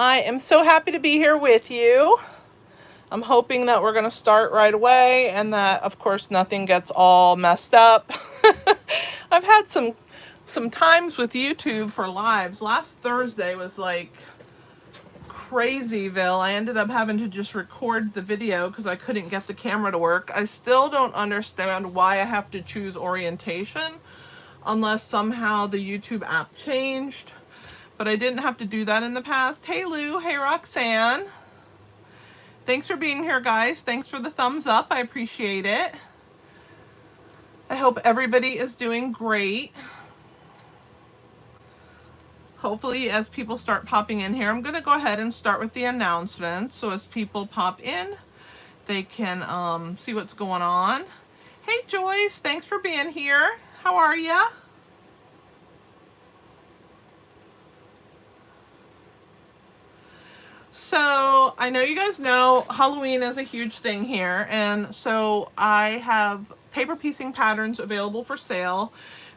I am so happy to be here with you. I'm hoping that we're going to start right away and that, of course, nothing gets all messed up. I've had some times with YouTube for lives. Last Thursday was like crazyville. I ended up having to just record the video because I couldn't get the camera to work. I still don't understand why I have to choose orientation unless somehow the YouTube app changed. But I didn't have to do that in the past. Hey Lou, hey Roxanne. Thanks for being here, guys. Thanks for the thumbs up. I appreciate it. I hope everybody is doing great. Hopefully, as people start popping in here, I'm going to go ahead and start with the announcements. So as people pop in, they can see what's going on. Hey Joyce, thanks for being here. How are ya? So I know you guys know Halloween is a huge thing here, and so I have paper piecing patterns available for sale.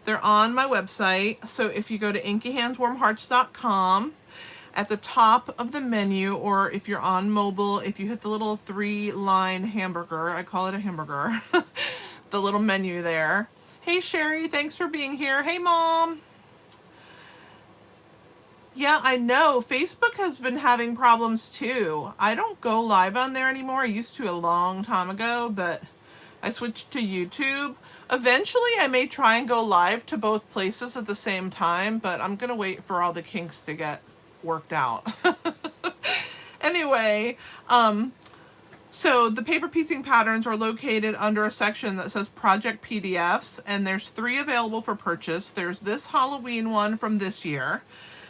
They're on my website. So if you go to inkyhandswarmhearts.com, at the top of the menu, or if you're on mobile, if you hit the little 3-line hamburger, I call it a hamburger, the little menu there. Hey Sherry, thanks for being here. Hey Mom. Yeah, I know. Facebook has been having problems too. I don't go live on there anymore. I used to a long time ago, but I switched to YouTube. Eventually, I may try and go live to both places at the same time, but I'm going to wait for all the kinks to get worked out. Anyway, so the paper piecing patterns are located under a section that says Project PDFs, and there's 3 available for purchase. There's this Halloween one from this year.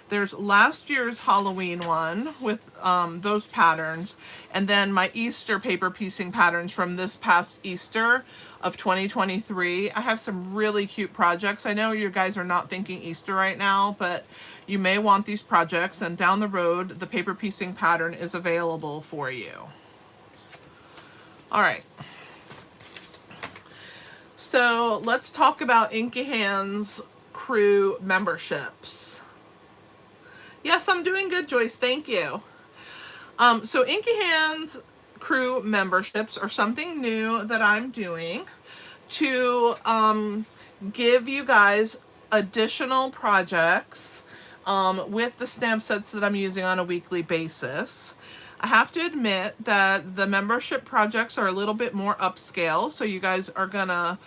There's last year's Halloween one with those patterns, and then my Easter paper piecing patterns from this past Easter of 2023. I have some really cute projects. I know you guys are not thinking Easter right now, but you may want these projects, and down the road, the paper piecing pattern is available for you. All right. So let's talk about Inky Hands crew memberships. Yes, I'm doing good, Joyce. Thank you. So Inky Hands crew memberships are something new that I'm doing to give you guys additional projects with the stamp sets that I'm using on a weekly basis. I have to admit that the membership projects are a little bit more upscale, so you guys are gonna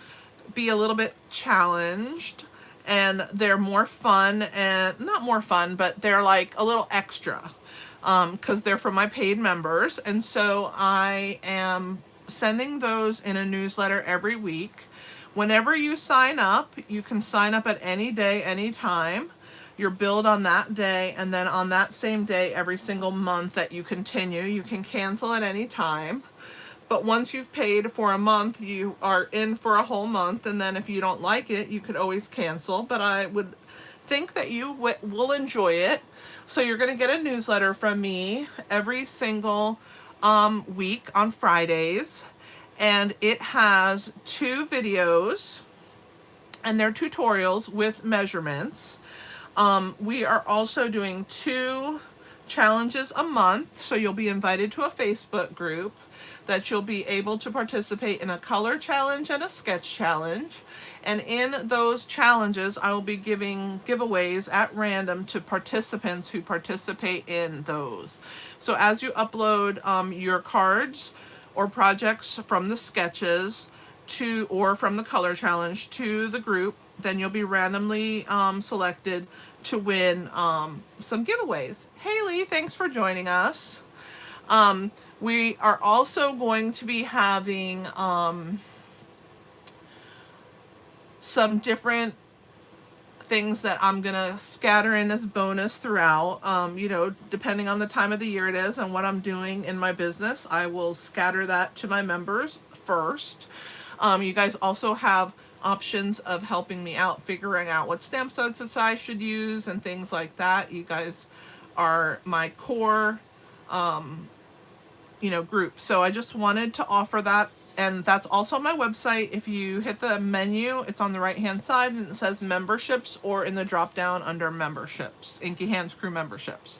be a little bit challenged. And they're more fun, and not more fun, but they're like a little extra because they're for my paid members. And so I am sending those in a newsletter every week. Whenever you sign up, you can sign up at any day, any time. You're billed on that day, and then on that same day, every single month that you continue, you can cancel at any time. But once you've paid for a month, you are in for a whole month, and then if you don't like it, you could always cancel. But I would think that you will enjoy it. So you're going to get a newsletter from me every single week on Fridays, and it has 2 videos, and they're tutorials with measurements. We are also doing 2 challenges a month, so you'll be invited to a Facebook group that you'll be able to participate in a color challenge and a sketch challenge. And in those challenges, I will be giving giveaways at random to participants who participate in those. So as you upload your cards or projects from the sketches to, or from the color challenge to the group, then you'll be randomly selected to win some giveaways. Haley, thanks for joining us. We are also going to be having some different things that I'm going to scatter in as bonus throughout. You know, depending on the time of the year it is and what I'm doing in my business, I will scatter that to my members first. You guys also have options of helping me out figuring out what stamp sets I should use and things like that. You guys are my core group. So I just wanted to offer that, and that's also on my website. If you hit the menu, it's on the right hand side and it says memberships, or in the drop down under memberships, Inky Hands crew memberships.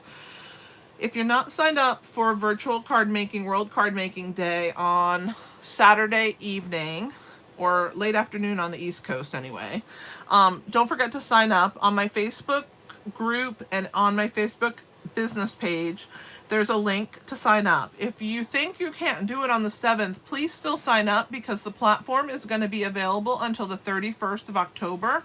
If you're not signed up for virtual card making, World Card Making Day on Saturday evening or late afternoon on the East Coast anyway, don't forget to sign up on my Facebook group and on my Facebook business page. There's a link to sign up. If you think you can't do it on the 7th, please still sign up because the platform is going to be available until the 31st of October.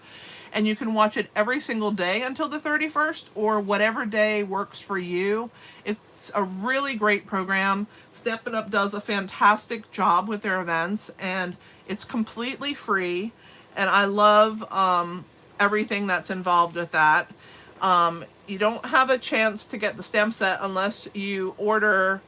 And you can watch it every single day until the 31st or whatever day works for you. It's a really great program. Stampin' Up! Does a fantastic job with their events, and it's completely free. And I love everything that's involved with that. You don't have a chance to get the stamp set unless you order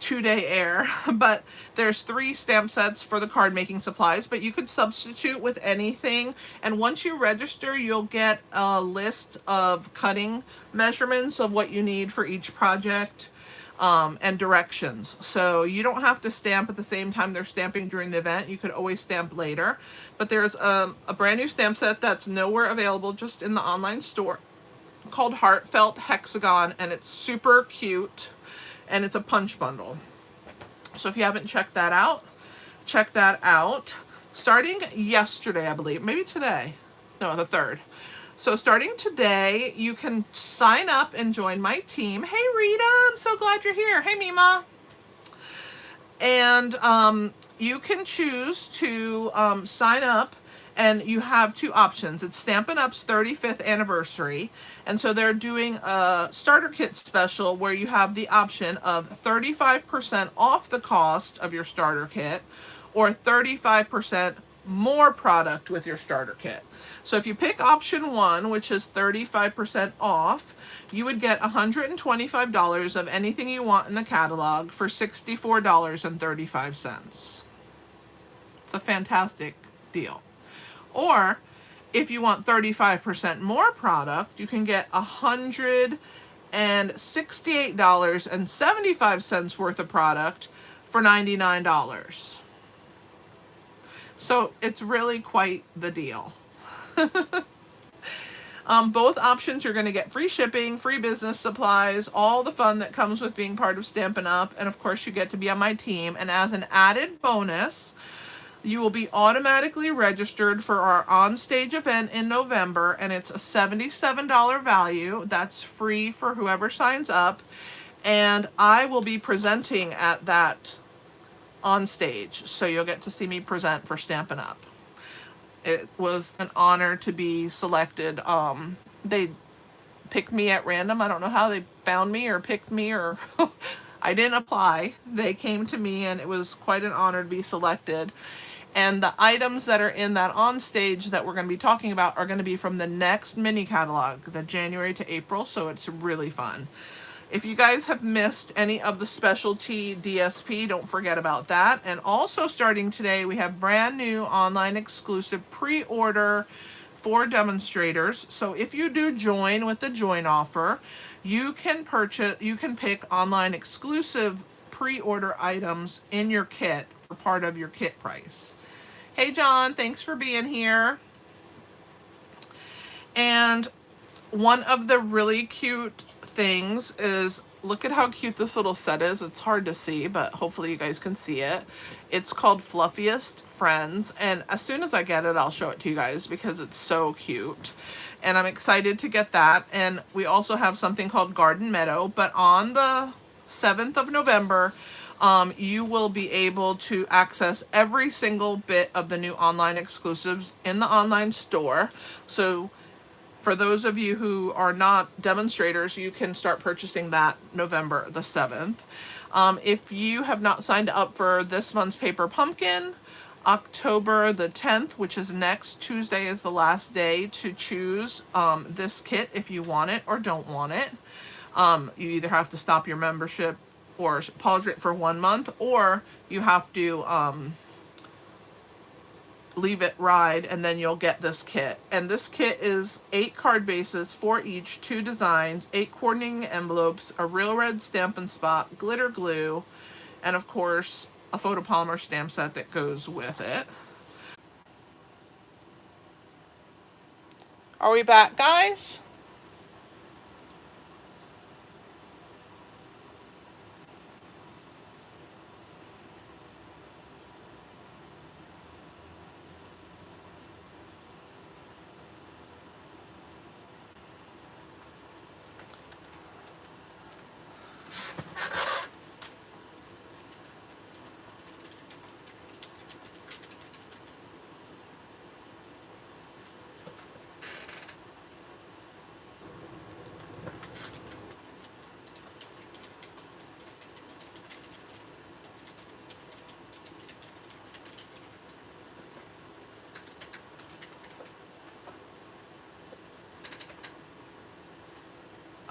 2-day air, but there's 3 stamp sets for the card making supplies, but you could substitute with anything. And once you register, you'll get a list of cutting measurements of what you need for each project, and directions. So you don't have to stamp at the same time they're stamping during the event. You could always stamp later. But there's a brand new stamp set that's nowhere available, just in the online store, called Heartfelt Hexagon, and it's super cute, and it's a punch bundle. So if you haven't checked that out, check that out. Starting yesterday, I believe, maybe today, no, the 3rd. So starting today, you can sign up and join my team. Hey Rita, I'm so glad you're here. Hey Mima. And you can choose to sign up, and you have 2 options. It's Stampin' Up's 35th anniversary, and so they're doing a starter kit special where you have the option of 35% off the cost of your starter kit or 35% more product with your starter kit. So if you pick option 1, which is 35% off, you would get $125 of anything you want in the catalog for $64.35. It's a fantastic deal. Or if you want 35% more product, you can get $168.75 worth of product for $99. So it's really quite the deal. Both options, you're going to get free shipping, free business supplies, all the fun that comes with being part of Stampin' Up! And of course, you get to be on my team. And as an added bonus, you will be automatically registered for our on-stage event in November, and it's a $77 value. That's free for whoever signs up. And I will be presenting at that on stage, so you'll get to see me present for Stampin' Up! It was an honor to be selected. They picked me at random. I don't know how they found me or picked me, or I didn't apply. They came to me, and it was quite an honor to be selected. And the items that are in that on stage that we're going to be talking about are going to be from the next mini catalog, the January to April, so it's really fun. If you guys have missed any of the specialty DSP, don't forget about that. And also starting today, we have brand new online exclusive pre-order for demonstrators. So if you do join with the join offer, you can pick online exclusive pre-order items in your kit for part of your kit price. Hey John, thanks for being here. And one of the really cute things is, look at how cute this little set is. It's hard to see, but hopefully you guys can see it. It's called Fluffiest Friends, and as soon as I get it, I'll show it to you guys because it's so cute. And I'm excited to get that. And we also have something called Garden Meadow, but on the 7th of November, you will be able to access every single bit of the new online exclusives in the online store. So for those of you who are not demonstrators, you can start purchasing that November the 7th. If you have not signed up for this month's Paper Pumpkin, October the 10th, which is next Tuesday, is the last day to choose this kit if you want it or don't want it. You either have to stop your membership or pause it for 1 month, or you have to leave it ride, and then you'll get this kit. And this kit is 8 card bases, 4 each, 2 designs, 8 coordinating envelopes, a real red Stampin' Spot, glitter glue, and of course a photopolymer stamp set that goes with it. Are we back, guys?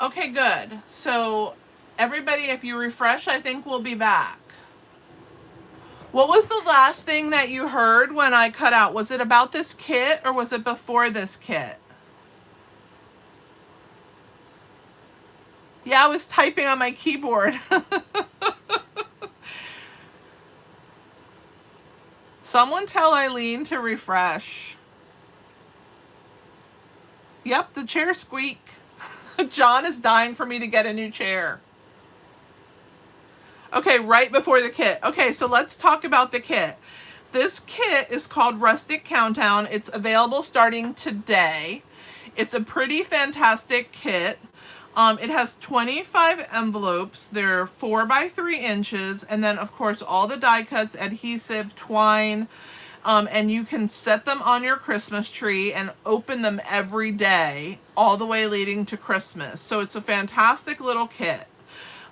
Okay, good. So everybody, if you refresh, I think we'll be back. What was the last thing that you heard when I cut out? Was it about this kit or was it before this kit? Yeah, I was typing on my keyboard. Someone tell Eileen to refresh. Yep, the chair squeak. John is dying for me to get a new chair. Okay, right before the kit. Okay, so let's talk about the kit. This kit is called Rustic Countdown. It's available starting today. It's a pretty fantastic kit. It has 25 envelopes. They're 4 by 3 inches. And then, of course, all the die cuts, adhesive, twine. And you can set them on your Christmas tree and open them every day, all the way leading to Christmas. So it's a fantastic little kit.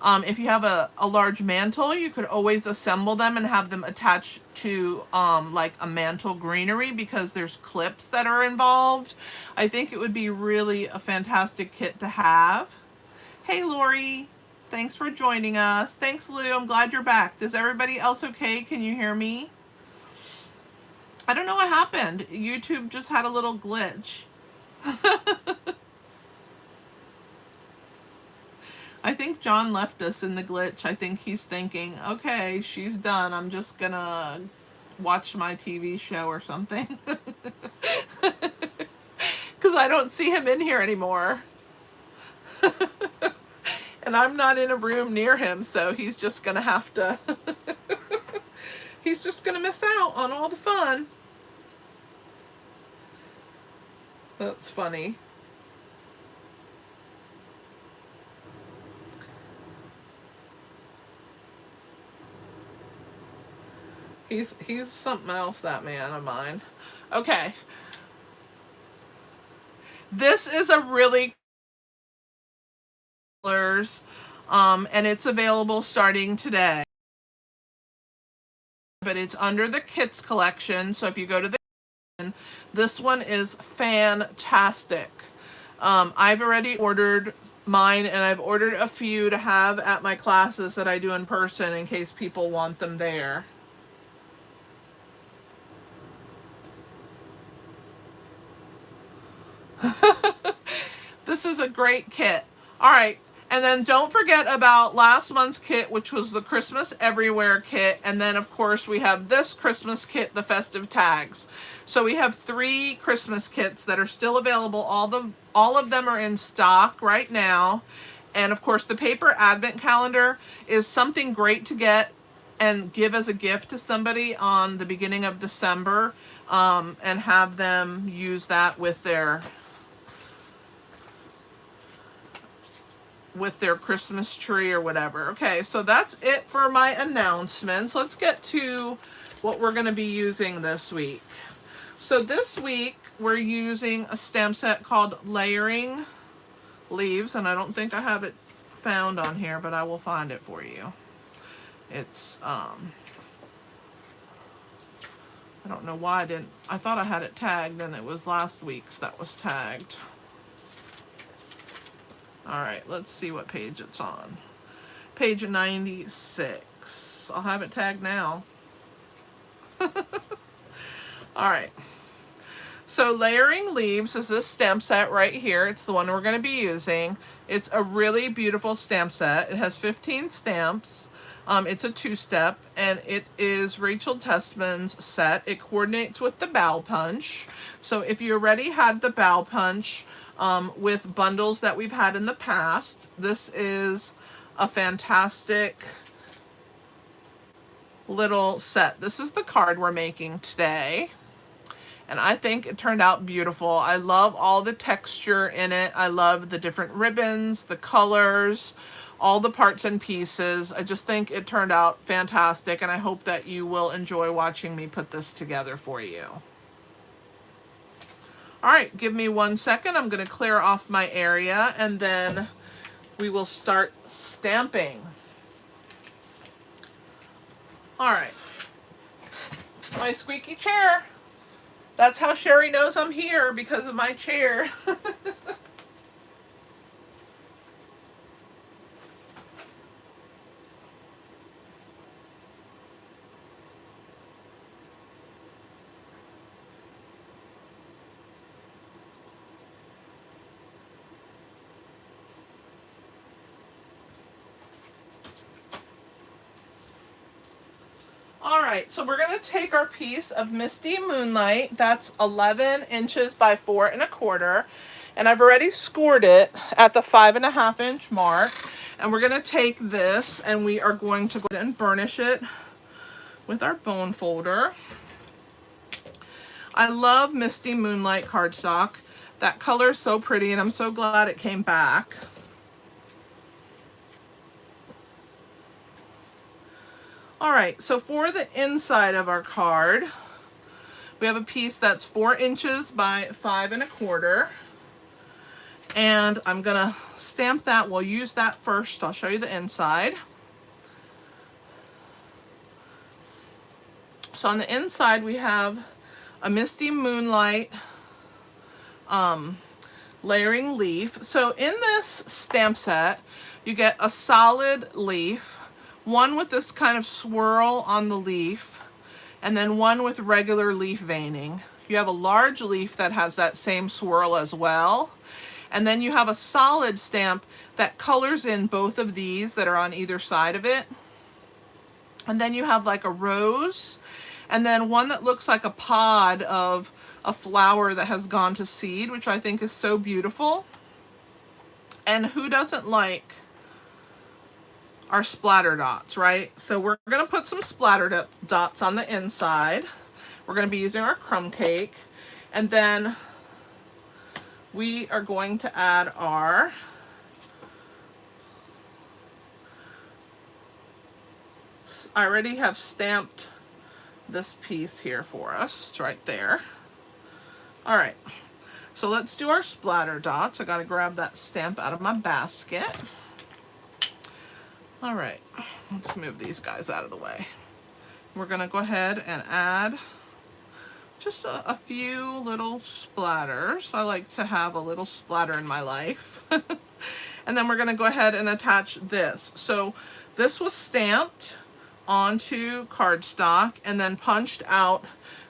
If you have a large mantle, you could always assemble them and have them attached to like a mantle greenery because there's clips that are involved. I think it would be really a fantastic kit to have. Hey, Lori. Thanks for joining us. Thanks, Lou. I'm glad you're back. Is everybody else okay? Can you hear me? I don't know what happened. YouTube just had a little glitch. I think John left us in the glitch. I think he's thinking, okay, she's done. I'm just gonna watch my TV show or something. Because I don't see him in here anymore. And I'm not in a room near him, so he's just gonna have to... he's just gonna miss out on all the fun. That's funny. He's something else, that man of mine. Okay. This is a really and it's available starting today. But it's under the kits collection, so if you go to the this one is fantastic. I've already ordered mine, and I've ordered a few to have at my classes that I do in person in case people want them there. This is a great kit. All right. And then don't forget about last month's kit, which was the Christmas Everywhere kit. And then, of course, we have this Christmas kit, the Festive Tags. So we have 3 Christmas kits that are still available. All of them are in stock right now. And, of course, the paper advent calendar is something great to get and give as a gift to somebody on the beginning of December, and have them use that with their Christmas tree or whatever. Okay, so that's it for my announcements. Let's get to what we're going to be using this week. So this week we're using a stamp set called Layering Leaves, and I don't think I have it found on here, but I will find it for you. It's I don't know why I thought I had it tagged, and it was last week's that was tagged. All right, let's see what page it's on. Page 96. I'll have it tagged now. All right. So Layering Leaves is this stamp set right here. It's the one we're going to be using. It's a really beautiful stamp set. It has 15 stamps. It's a 2-step, and it is Rachel Tessman's set. It coordinates with the Bough Punch. So if you already had the Bough Punch, with bundles that we've had in the past, this is a fantastic little set. This is the card we're making today, and I think it turned out beautiful. I love all the texture in it. I love the different ribbons, the colors, all the parts and pieces. I just think it turned out fantastic, and I hope that you will enjoy watching me put this together for you. All right, give me 1 second. I'm going to clear off my area, and then we will start stamping. All right. My squeaky chair. That's how Sherry knows I'm here, because of my chair. All right, so we're going to take our piece of Misty Moonlight. That's 11 inches by 4 1/4. And I've already scored it at the 5.5 inch mark. And we're going to take this and we are going to go ahead and burnish it with our bone folder. I love Misty Moonlight cardstock. That color is so pretty and I'm so glad it came back. All right, so for the inside of our card, we have a piece that's 4 inches by 5 1/4. And I'm gonna stamp that. We'll use that first. I'll show you the inside. So on the inside, we have a Misty Moonlight layering leaf. So in this stamp set, you get a solid leaf, one with this kind of swirl on the leaf, and then one with regular leaf veining. You have a large leaf that has that same swirl as well. And then you have a solid stamp that colors in both of these that are on either side of it. And then you have like a rose, and then one that looks like a pod of a flower that has gone to seed, which I think is so beautiful. And who doesn't like our splatter dots, right? So we're going to put some splatter dots on the inside. We're going to be using our crumb cake. And then we are going to add our I already have stamped this piece here for us. It's right there. All right, so let's do our splatter dots. I got to grab that stamp out of my basket. All right, let's move these guys out of the way. We're going to go ahead and add just a few little splatters. I like to have a little splatter in my life. And then we're going to go ahead and attach this. So this was stamped onto cardstock and then punched out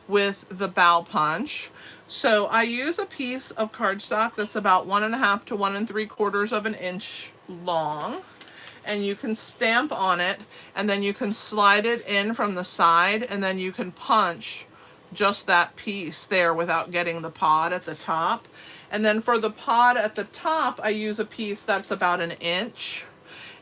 with the Bough punch. So I use a piece of cardstock that's about 1.5 to 1 3/4 of an inch long, and you can stamp on it and then you can slide it in from the side and then you can punch just that piece there without getting the pod at the top. And then for the pod at the top, I use a piece that's about 1 inch.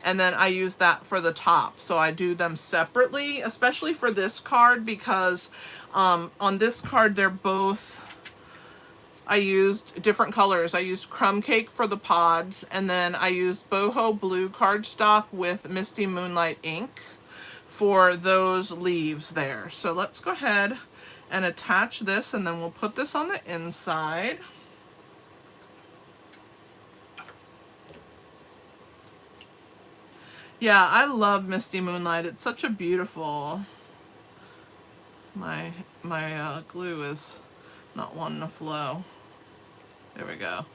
And then I use that for the top. So I do them separately, especially for this card, because on this card, they're both, I used different colors. I used crumb cake for the pods, and then I used boho blue cardstock with Misty Moonlight ink for those leaves there. So let's go ahead and attach this, and then we'll put this on the inside. Yeah, I love Misty Moonlight. It's such a beautiful... My glue is not wanting to flow. There we go.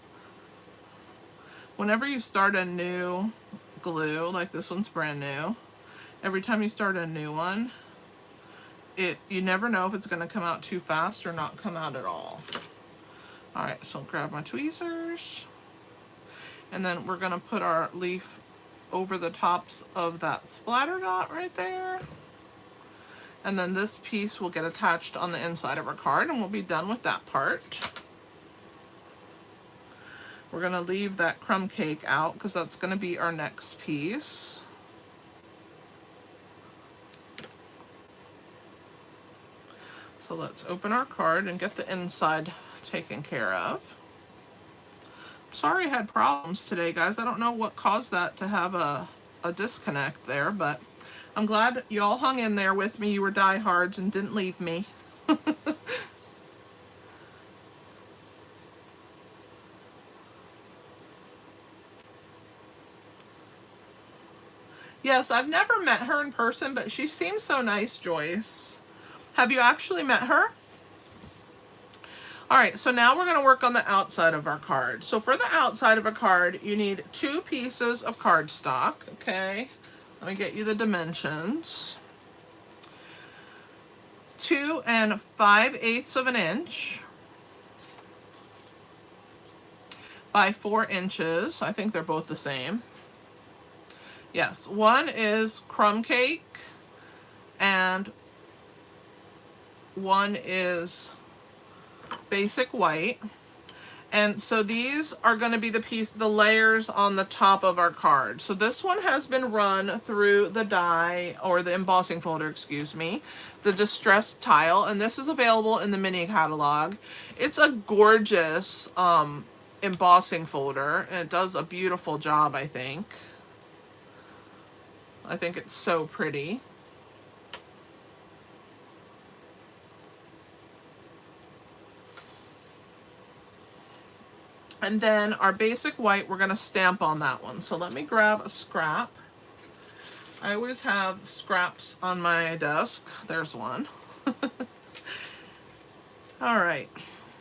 Whenever you start a new glue, like this one's brand new, every time you start a new one, you never know if it's going to come out too fast or not come out at all. Alright, so I'll grab my tweezers. And then we're going to put our leaf over the tops of that splatter dot right there. And then this piece will get attached on the inside of our card and we'll be done with that part. We're going to leave that crumb cake out because that's going to be our next piece. So let's open our card and get the inside taken care of. Sorry I had problems today, guys. I don't know what caused that to have a disconnect there, but I'm glad you all hung in there with me. You were diehards and didn't leave me. Yes, I've never met her in person, but she seems so nice, Joyce. Have you actually met her? All right, so now we're going to work on the outside of our card. So for the outside of a card, you need 2 pieces of cardstock, okay? Let me get you the dimensions. 2 5/8 of an inch by 4 inches. I think they're both the same. Yes, one is crumb cake and one is basic white. And so these are going to be the layers on the top of our card. So this one has been run through the die, or the embossing folder, excuse me, the distressed tile, and this is available in the mini catalog. It's a gorgeous embossing folder, and it does a beautiful job, I think. I think it's so pretty. And then our basic white, we're going to stamp on that one. So let me grab a scrap. I always have scraps on my desk. There's one. All right,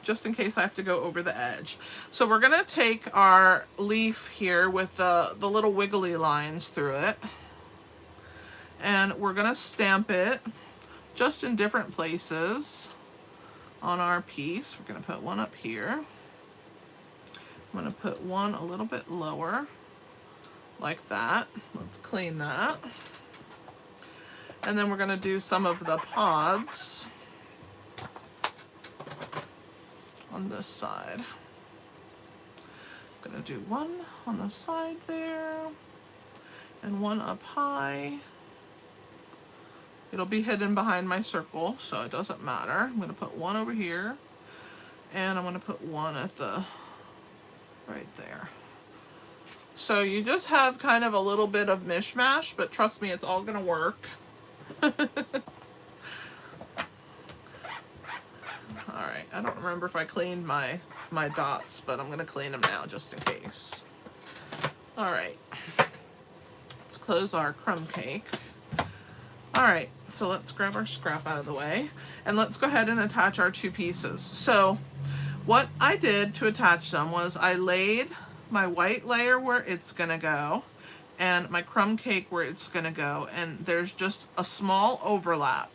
just in case I have to go over the edge. So we're going to take our leaf here with the little wiggly lines through it. And we're going to stamp it just in different places on our piece. We're going to put one up here. I'm going to put one a little bit lower, like that. Let's clean that. And then we're going to do some of the pods on this side. I'm going to do one on the side there, and one up high. It'll be hidden behind my circle, so it doesn't matter. I'm going to put one over here, and I'm going to put one at the right there. So you just have kind of a little bit of mishmash, but trust me, it's all going to work. All right, I don't remember if I cleaned my dots, but I'm going to clean them now just in case. All right, let's close our crumb cake. All right, so let's grab our scrap out of the way, and let's go ahead and attach our two pieces. So what I did to attach them was I laid my white layer where it's gonna go and my crumb cake where it's gonna go, and there's just a small overlap.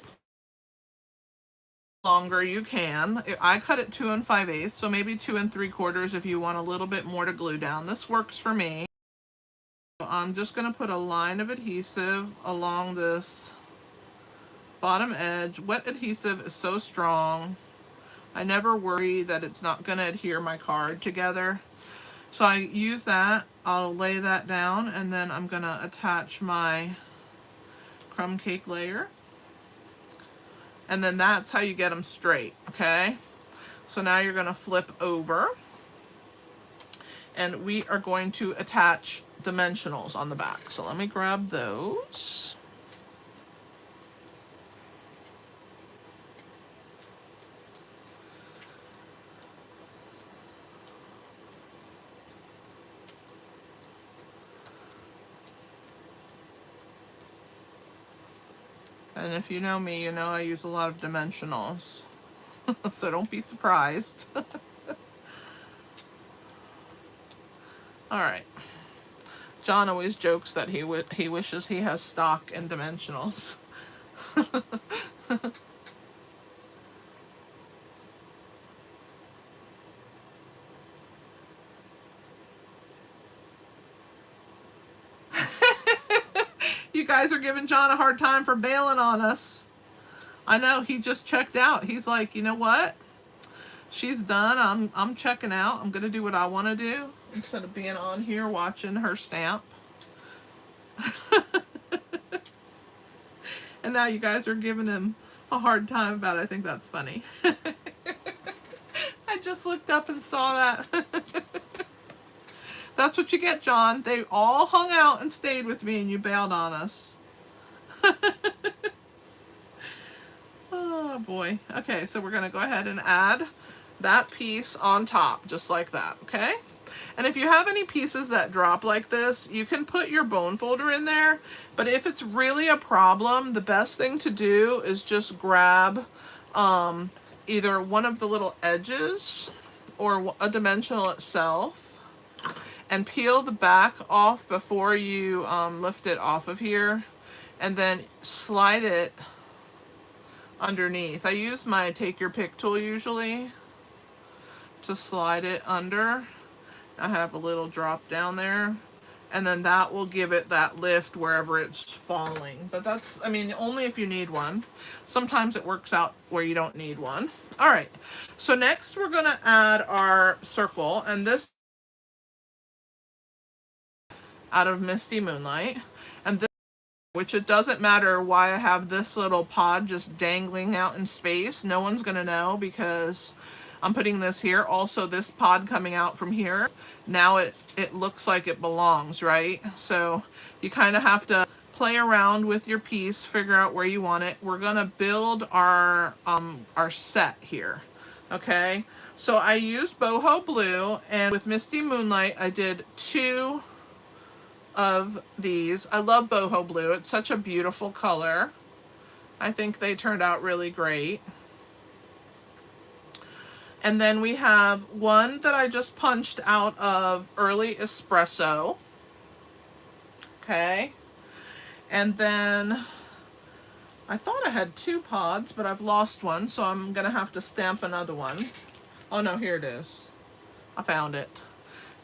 Longer you can. I cut it 2 5/8, so maybe 2 3/4 if you want a little bit more to glue down. This works for me. So I'm just gonna put a line of adhesive along this bottom edge. Wet adhesive is so strong. I never worry that it's not going to adhere my card together. So I use that. I'll lay that down, and then I'm going to attach my crumb cake layer. And then that's how you get them straight, okay? So now you're going to flip over, and we are going to attach dimensionals on the back. So let me grab those. And if you know me, you know I use a lot of dimensionals. So don't be surprised. All right. John always jokes that he wishes he has stock in dimensionals. You guys are giving John a hard time for bailing on us. I know, he just checked out. He's like, you know what? She's done. I'm checking out. I'm going to do what I want to do instead of being on here watching her stamp. And now you guys are giving him a hard time about it. I think that's funny. I just looked up and saw that. That's what you get, John. They all hung out and stayed with me, and you bailed on us. Oh, boy. Okay, so we're going to go ahead and add that piece on top, just like that, okay? And if you have any pieces that drop like this, you can put your bone folder in there. But if it's really a problem, the best thing to do is just grab either one of the little edges or a dimensional itself, and peel the back off before you lift it off of here, and then slide it underneath. I use my take your pick tool usually to slide it under. I have a little drop down there, and then that will give it that lift wherever it's falling. But that's, I mean, only if you need one. Sometimes it works out where you don't need one. All right, so next we're gonna add our circle, and this out of Misty Moonlight, and this, which it doesn't matter why I have this little pod just dangling out in space. No one's gonna know because I'm putting this here. Also, this pod coming out from here, now it looks like it belongs, right? So you kind of have to play around with your piece, figure out where you want it. We're gonna build our set here, okay? So I used Boho Blue, and with Misty Moonlight, I did 2 of these. I love Boho Blue. It's such a beautiful color. I think they turned out really great. And then we have one that I just punched out of Early Espresso. Okay. And then I thought I had 2 pods, but I've lost one, so I'm going to have to stamp another one. Oh no, here it is. I found it.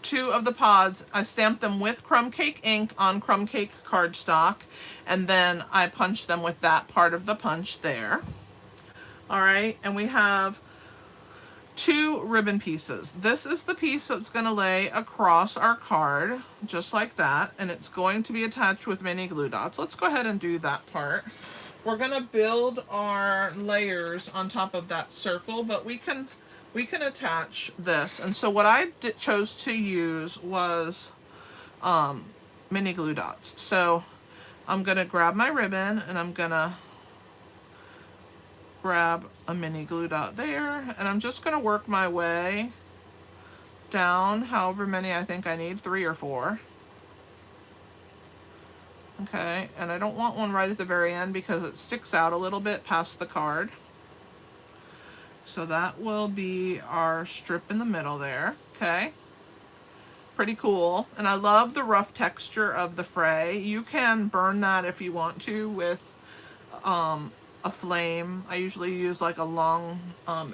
2 of the pods, I stamped them with crumb cake ink on crumb cake cardstock, and then I punched them with that part of the punch there. All right, and we have 2 ribbon pieces. This is the piece that's going to lay across our card, just like that, and it's going to be attached with mini glue dots. Let's go ahead and do that part. We're going to build our layers on top of that circle, but we can attach this. And so what I chose to use was mini glue dots. So I'm going to grab my ribbon, and I'm going to grab a mini glue dot there, and I'm just going to work my way down however many I think I need, 3 or 4. Okay, and I don't want one right at the very end because it sticks out a little bit past the card. So that will be our strip in the middle there. Okay, pretty cool. And I love the rough texture of the fray. You can burn that if you want to with a flame. I usually use like a long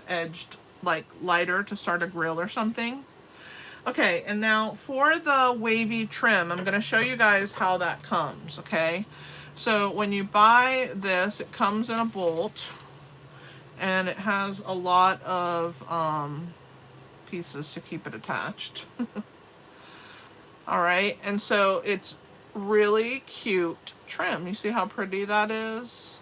edged like lighter to start a grill or something. Okay, and now for the wavy trim, I'm going to show you guys how that comes, okay? So when you buy this, it comes in a bolt, and it has a lot of pieces to keep it attached. All right, and so it's really cute trim. You see how pretty that is?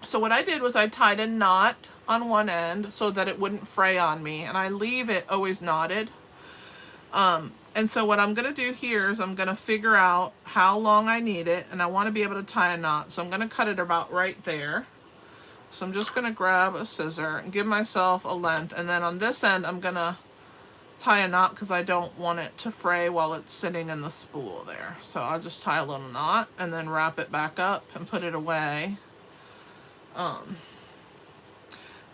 So what I did was I tied a knot on one end so that it wouldn't fray on me, and I leave it always knotted. And so what I'm going to do here is I'm going to figure out how long I need it, and I want to be able to tie a knot. So I'm going to cut it about right there. So I'm just going to grab a scissor and give myself a length, and then on this end I'm going to tie a knot because I don't want it to fray while it's sitting in the spool there. So I'll just tie a little knot and then wrap it back up and put it away.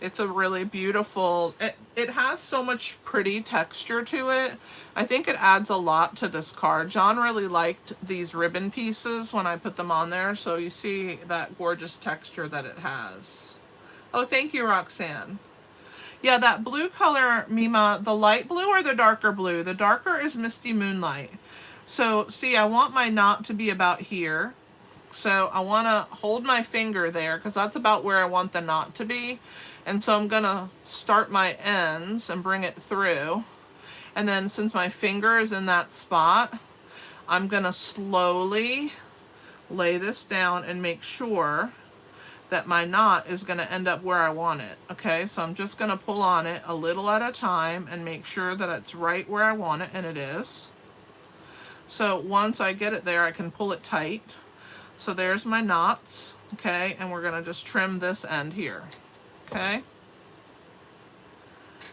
It's a really beautiful, it has so much pretty texture to it. I think it adds a lot to this card. John really liked these ribbon pieces when I put them on there, so you see that gorgeous texture that it has. Oh, thank you, Roxanne. Yeah, that blue color, Mima, the light blue or the darker blue? The darker is Misty Moonlight. So see, I want my knot to be about here. So I want to hold my finger there because that's about where I want the knot to be. And so I'm going to start my ends and bring it through. And then since my finger is in that spot, I'm going to slowly lay this down and make sure that my knot is going to end up where I want it. Okay, so I'm just going to pull on it a little at a time and make sure that it's right where I want it, and it is. So once I get it there, I can pull it tight. So there's my knots, okay, and we're gonna just trim this end here, okay?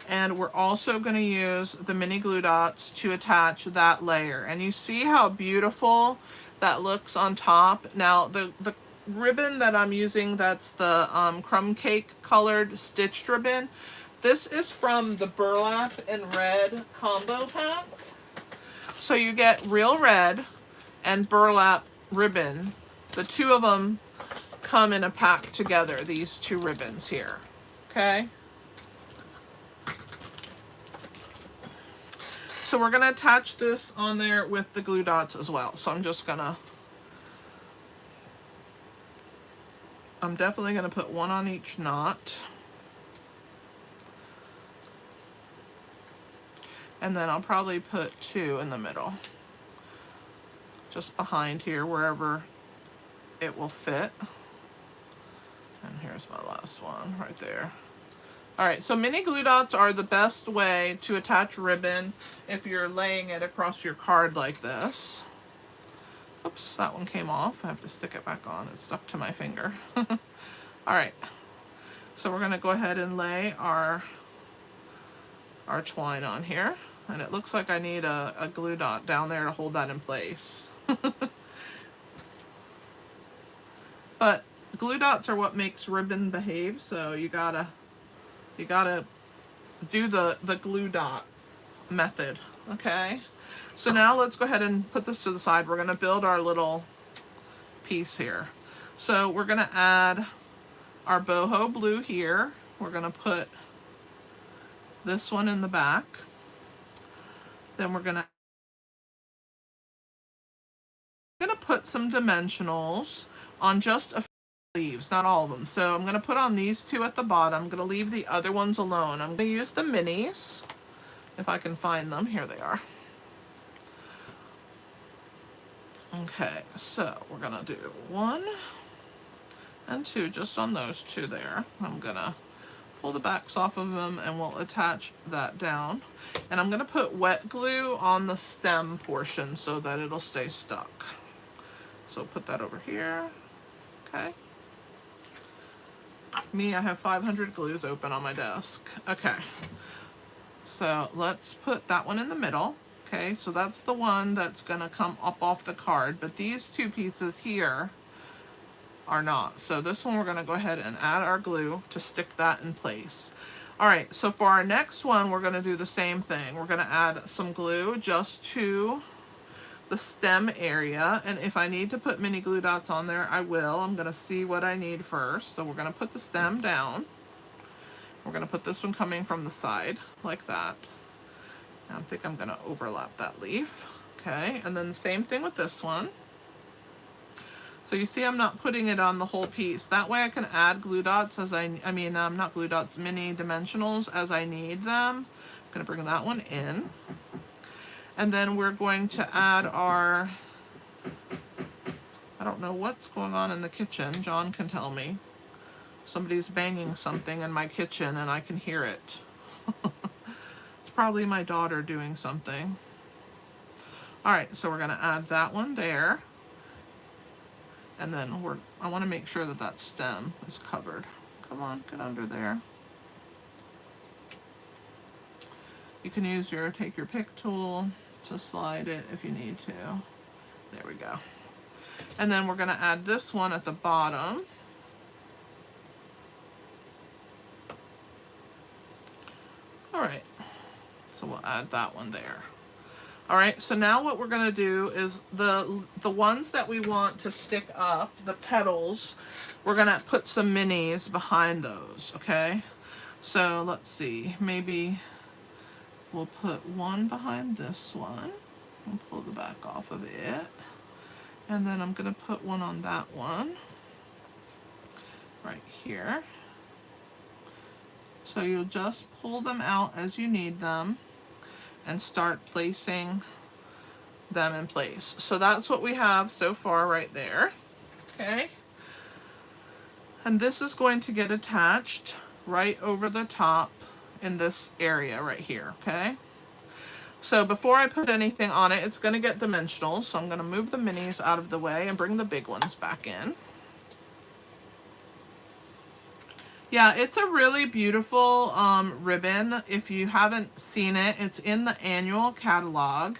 And we're also gonna use the mini glue dots to attach that layer. And you see how beautiful that looks on top. Now, the ribbon that I'm using, that's the crumb cake colored stitched ribbon. This is from the burlap and red combo pack. So you get real red and burlap ribbon. The 2 of them come in a pack together, these 2 ribbons here, okay? So so we're gonna attach this on there with the glue dots as well. So I'm definitely gonna put one on each knot. And then I'll probably put two in the middle, just behind here, wherever it will fit. And here's my last one right there. All right, so mini glue dots are the best way to attach ribbon if you're laying it across your card like this. Oops, that one came off. I have to stick it back on. It's stuck to my finger. All right, so we're gonna go ahead and lay our twine on here. And it looks like I need a glue dot down there to hold that in place. But glue dots are what makes ribbon behave, so you gotta do the glue dot method, okay? So now let's go ahead and put this to the side. We're gonna build our little piece here. So we're gonna add our boho blue here. We're gonna put this one in the back. Then we're gonna put some dimensionals on just a few leaves, not all of them. So I'm gonna put on these two at the bottom. I'm gonna leave the other ones alone. I'm gonna use the minis, if I can find them. Here they are. Okay, so we're gonna do 1 and 2 just on those two there. I'm gonna pull the backs off of them and we'll attach that down. And I'm gonna put wet glue on the stem portion so that it'll stay stuck. So put that over here, okay. Me, I have 500 glues open on my desk. Okay, so let's put that one in the middle. Okay, so that's the one that's gonna come up off the card, but these two pieces here are not. So this one we're gonna go ahead and add our glue to stick that in place. All right, so for our next one, we're gonna do the same thing. We're gonna add some glue just to the stem area, and if I need to put mini glue dots on there, I will. I'm gonna see what I need first. So we're gonna put the stem down. We're gonna put this one coming from the side, like that. I think I'm gonna overlap that leaf. Okay, and then the same thing with this one. So you see I'm not putting it on the whole piece. That way I can add glue dots as not glue dots, mini dimensionals as I need them. I'm gonna bring that one in. And then we're going to add our, I don't know what's going on in the kitchen. John can tell me. Somebody's banging something in my kitchen and I can hear it. It's probably my daughter doing something. All right, so we're gonna add that one there. And then I wanna make sure that that stem is covered. Come on, get under there. You can take your pick tool to slide it if you need to. There we go. And then we're gonna add this one at the bottom. All right, so we'll add that one there. All right, so now what we're gonna do is the ones that we want to stick up, the petals, we're gonna put some minis behind those, okay? So let's see, maybe we'll put one behind this one and pull the back off of it. And then I'm gonna put one on that one right here. So you'll just pull them out as you need them and start placing them in place. So that's what we have so far right there, okay? And this is going to get attached right over the top in this area right here, okay? So before I put anything on it, it's gonna get dimensional, so I'm gonna move the minis out of the way and bring the big ones back in. Yeah, it's a really beautiful ribbon. If you haven't seen it, it's in the annual catalog,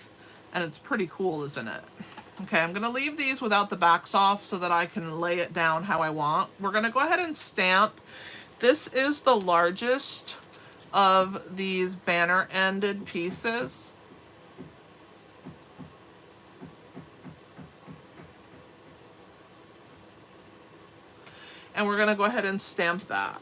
and it's pretty cool, isn't it? Okay, I'm gonna leave these without the backs off so that I can lay it down how I want. We're gonna go ahead and stamp. This is the largest of these banner-ended pieces. And we're gonna go ahead and stamp that.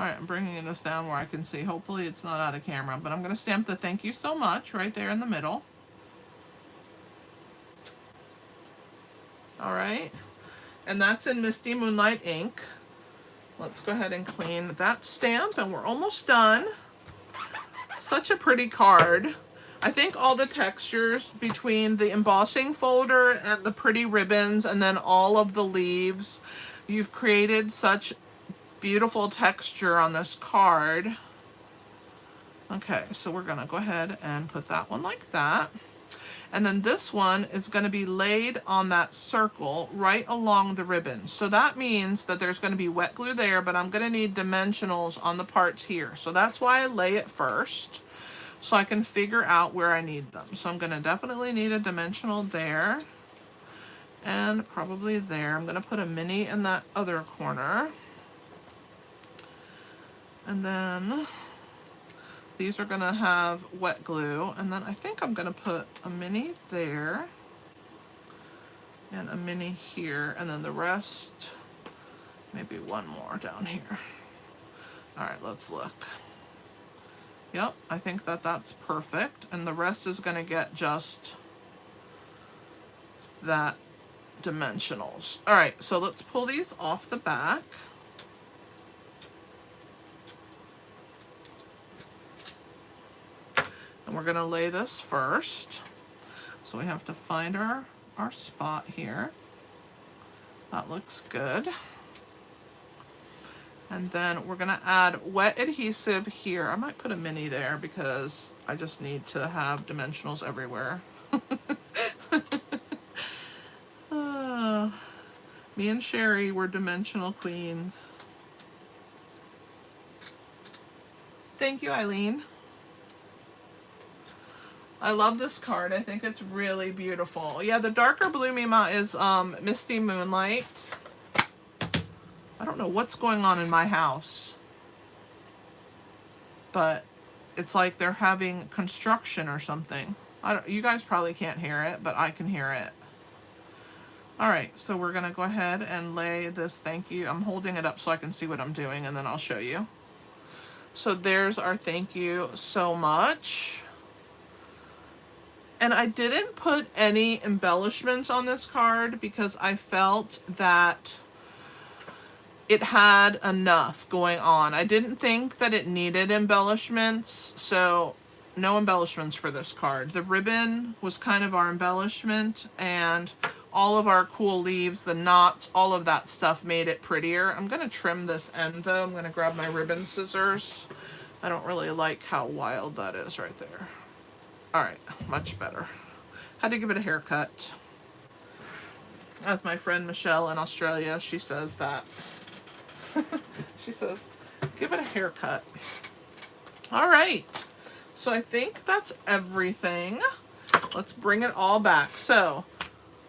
All right, I'm bringing this down where I can see. Hopefully it's not out of camera, but I'm going to stamp the thank you so much right there in the middle. All right, and that's in Misty Moonlight ink. Let's go ahead and clean that stamp, and we're almost done. Such a pretty card. I think all the textures between the embossing folder and the pretty ribbons and then all of the leaves, you've created such beautiful texture on this card. Okay, so we're gonna go ahead and put that one like that. And then this one is going to be laid on that circle right along the ribbon. So that means that there's going to be wet glue there, but I'm going to need dimensionals on the parts here. So that's why I lay it first, so I can figure out where I need them. So I'm going to definitely need a dimensional there, and probably there. I'm going to put a mini in that other corner. And then these are going to have wet glue, and then I think I'm going to put a mini there and a mini here, and then the rest, maybe one more down here. All right, let's look. Yep, I think that that's perfect, and the rest is going to get just that dimensionals. All right, so let's pull these off the back. And we're going to lay this first. So we have to find our spot here. That looks good. And then we're going to add wet adhesive here. I might put a mini there because I just need to have dimensionals everywhere. Me and Sherry were dimensional queens. Thank you, Eileen. I love this card. I think it's really beautiful. Yeah, the darker blue Mima is Misty Moonlight. I don't know what's going on in my house, but it's like they're having construction or something. You guys probably can't hear it, but I can hear it. All right, so we're gonna go ahead and lay this thank you. I'm holding it up so I can see what I'm doing, and then I'll show you. So there's our thank you so much. And I didn't put any embellishments on this card because I felt that it had enough going on. I didn't think that it needed embellishments, so no embellishments for this card. The ribbon was kind of our embellishment, and all of our cool leaves, the knots, all of that stuff made it prettier. I'm going to trim this end though. I'm going to grab my ribbon scissors. I don't really like how wild that is right there. All right, much better. Had to give it a haircut. As my friend Michelle in Australia, she says that. She says, give it a haircut. All right, so I think that's everything. Let's bring it all back. So,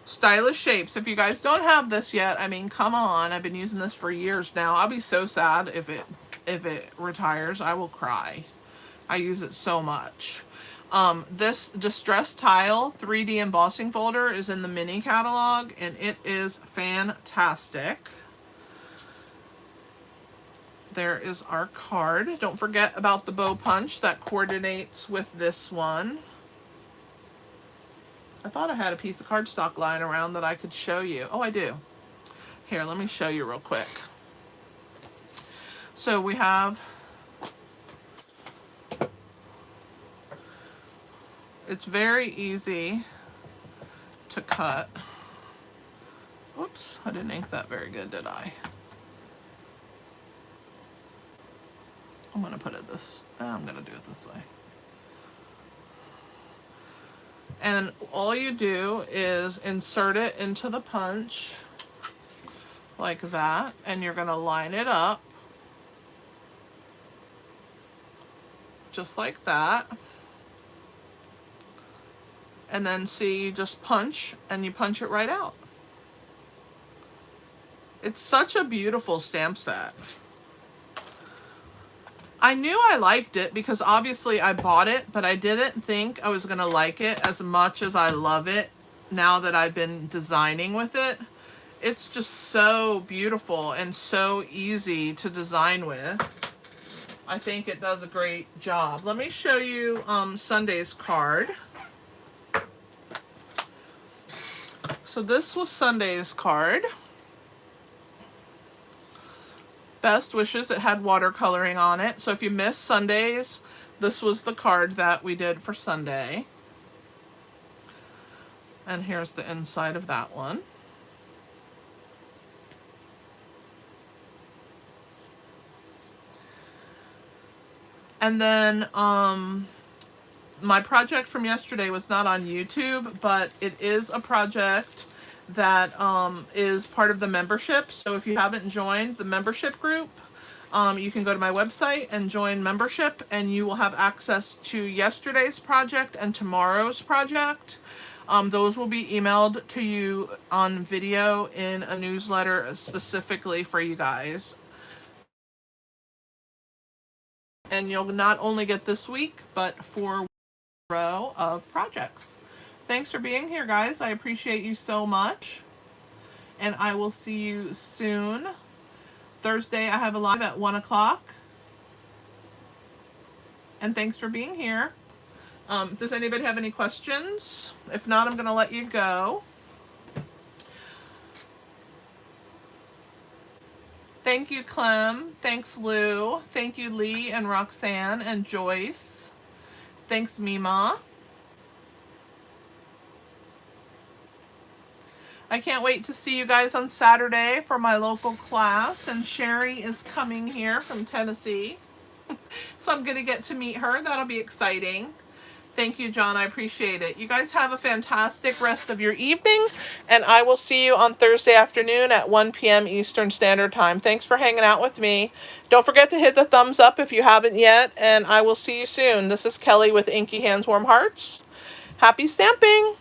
stylish shapes. If you guys don't have this yet, I mean, come on. I've been using this for years now. I'll be so sad if it retires. I will cry. I use it so much. This Distress Tile 3D embossing folder is in the mini catalog, and it is fantastic. There is our card. Don't forget about the bow punch that coordinates with this one. I thought I had a piece of cardstock lying around that I could show you. Oh, I do. Here, let me show you real quick. So we have... It's very easy to cut. Whoops, I didn't ink that very good, did I? I'm going to put it this... I'm going to do it this way. And all you do is insert it into the punch like that, and you're going to line it up just like that. And then see, you just punch, and you punch it right out. It's such a beautiful stamp set. I knew I liked it because obviously I bought it, but I didn't think I was going to like it as much as I love it now that I've been designing with it. It's just so beautiful and so easy to design with. I think it does a great job. Let me show you Sunday's card. So this was Sunday's card. Best wishes. It had watercoloring on it. So if you missed Sunday's, this was the card that we did for Sunday. And here's the inside of that one. And then my project from yesterday was not on YouTube, but it is a project that is part of the membership. So if you haven't joined the membership group, you can go to my website and join membership, and you will have access to yesterday's project and tomorrow's project. Those will be emailed to you on video in a newsletter specifically for you guys. And you'll not only get this week, but 4 row of projects. Thanks for being here, guys. I appreciate you so much. And I will see you soon. Thursday, I have a live at 1 o'clock. And thanks for being here. Does anybody have any questions? If not, I'm going to let you go. Thank you, Clem. Thanks, Lou. Thank you, Lee and Roxanne and Joyce. Thanks, Mima. I can't wait to see you guys on Saturday for my local class. And Sherry is coming here from Tennessee. So I'm going to get to meet her. That'll be exciting. Thank you, John. I appreciate it. You guys have a fantastic rest of your evening, and I will see you on Thursday afternoon at 1 p.m. Eastern Standard Time. Thanks for hanging out with me. Don't forget to hit the thumbs up if you haven't yet, and I will see you soon. This is Kelly with Inky Hands Warm Hearts. Happy stamping!